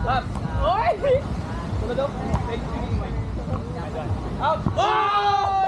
Oy! Sunod. Up! Oh!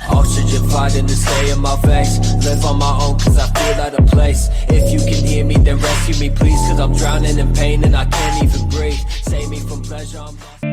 Oxygen fighting to stay in my face. Live on my own cause I feel out of place. If you can hear me then rescue me please, cause I'm drowning in pain and I can't even breathe. Save me from pleasure, I'm lost.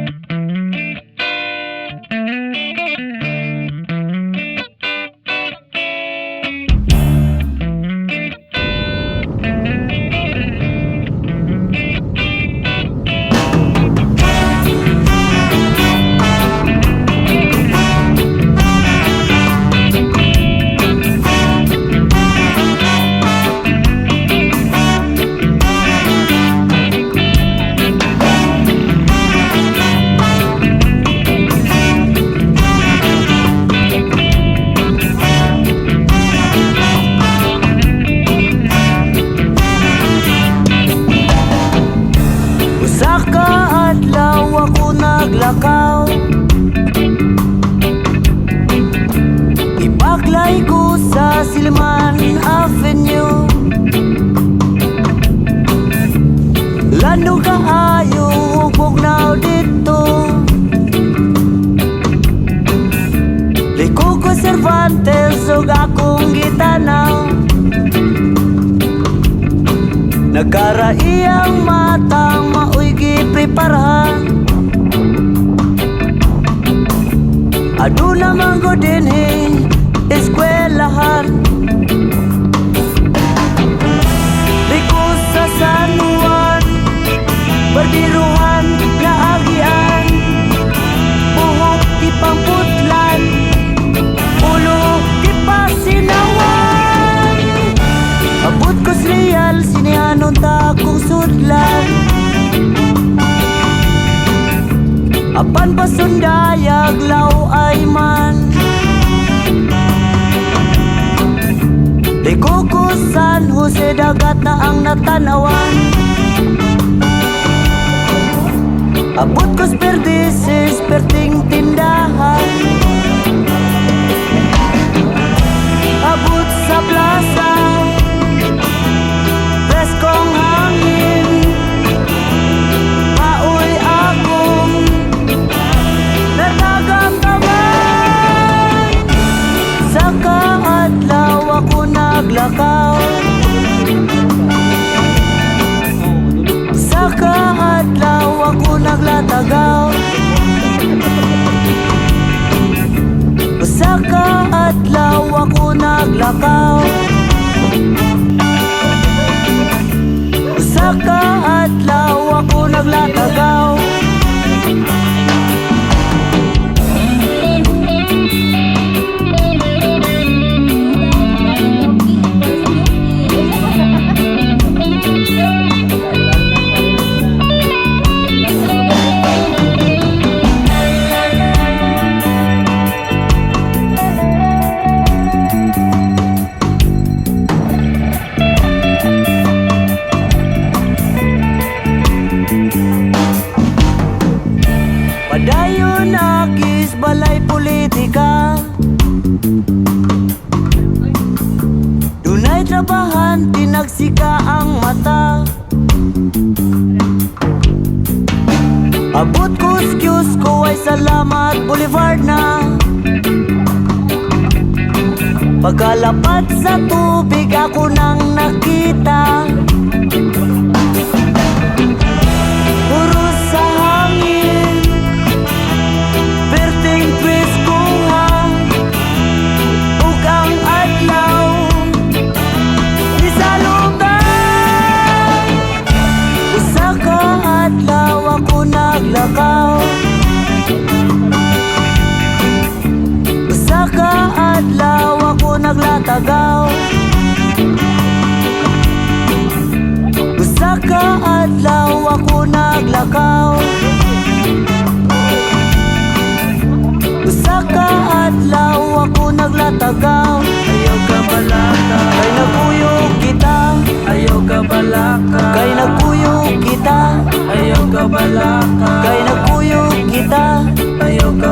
Usa ka adlaw ako naglakaw, ipaglay ko sa Silman Avenue. Lando kaayo ug bugnaw dito, liko ko Cervantes ug akong gitanaw. Nagkaraiyang matang maoy gipreparahan, aduna man ko dinhi eskwelahan. Liko sa San Juan, Bardiruhan na agian, buhok di pangputlan, ulo di pasinawan. Abot ko real, sinihanon ta akong sudlan. Apan pasundayag law ay man, liko ko San Jose, dagat na ang natanawan. Abot ko Perdices, perting tindahan. Abot sa plaza, preskong hangin, maoy akong natagang kamay. Sa kaadlaw ako naglakaw, sa kaadlaw ako naglatagaw, sa kaadlaw ako naglakaw, sa kaadlaw ako naglatagaw. Padayon akis balay politika, dunay trabahan, tinagsika ang mata. Abot ko excuse ko ay Salamat Boulevard na, pagkalapat sa tubig ako nang nakita. Puro sa hangin, perting preskuhan, ug ang adlaw di salugan. Usa ka adlaw ako naglakaw, usa ka adlaw ako naglatagaw, usa ka adlaw ako naglakaw, usa ka adlaw ako naglatagaw. Ayaw ka balaka, kay naguyog kita. Ayaw ka balaka, kay naguyog kita. Ayaw ka balaka, kay naguyog kita.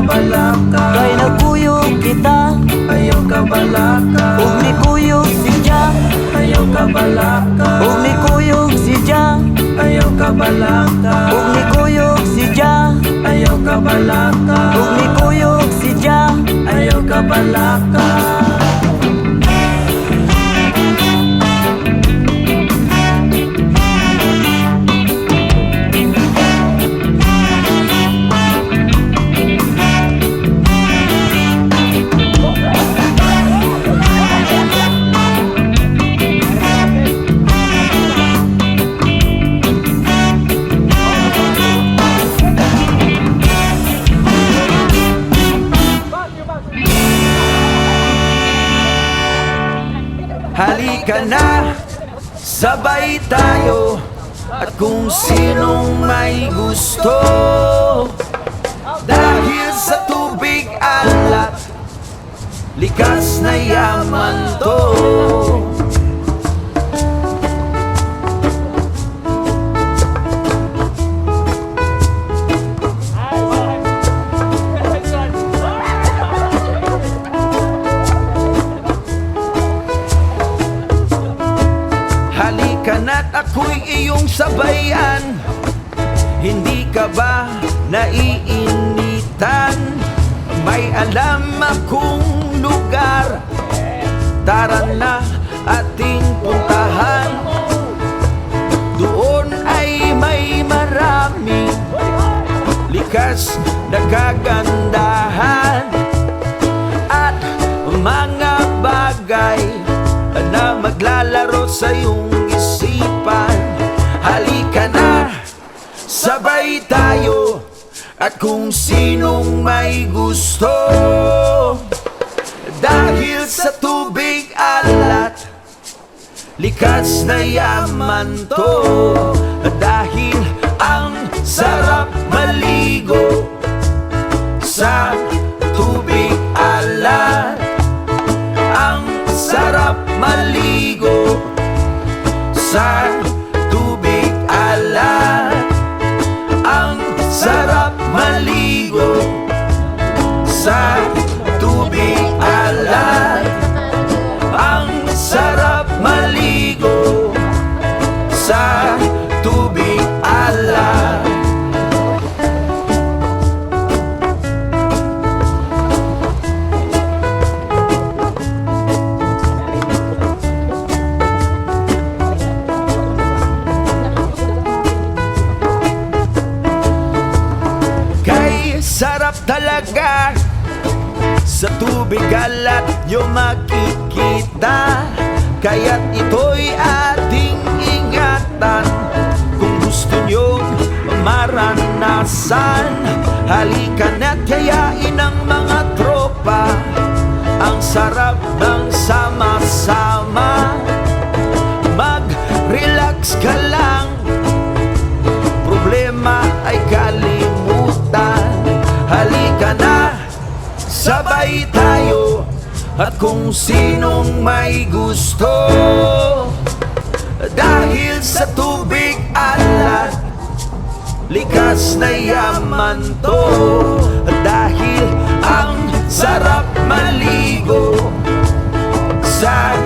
kabalaka. Kay nagkuyog kita, ayaw kabalaka. Ug ni kuyog si Jah, ayaw kabalaka. Ug ni kuyog si Jah, ayaw kabalaka. Ug ni kuyog si Jah, ayaw kabalaka. Ug ni kuyog si Jah, ayaw kabalaka. Halika na, sabay tayo. At kung sinong may gusto, dahil sa tubig alat, likas na yaman to. Halika na't ako'y iyong sabayan. Hindi ka ba naiinitan? May alam akong lugar, tara na ating puntahan. Doon ay may marami likas na kagandahan at mga bagay na maglalaro sa iyong isipan. Halika na, sabay tayo. At kung sinong may gusto, dahil sa tubig alat, likas na yaman to. Dahil ang sarap maligo sa tubig alat. Ang sarap maligo sa tubig alat. Ang sarap maligo sa tubig alat. Ang sarap maligo sa tubig alat. Sarap talaga sa tubig alat yung makikita. Kaya't ito'y ating ingatan. Kung gusto nyo maranasan, halika na't yayain ang mga tropa. Ang sarap ng sama-sama. Mag-relax ka lang, problema ay kalimutan. Halika na, sabay tayo. At kung sinong may gusto, dahil sa tubig alat, likas na yaman to. Dahil ang sarap maligo sa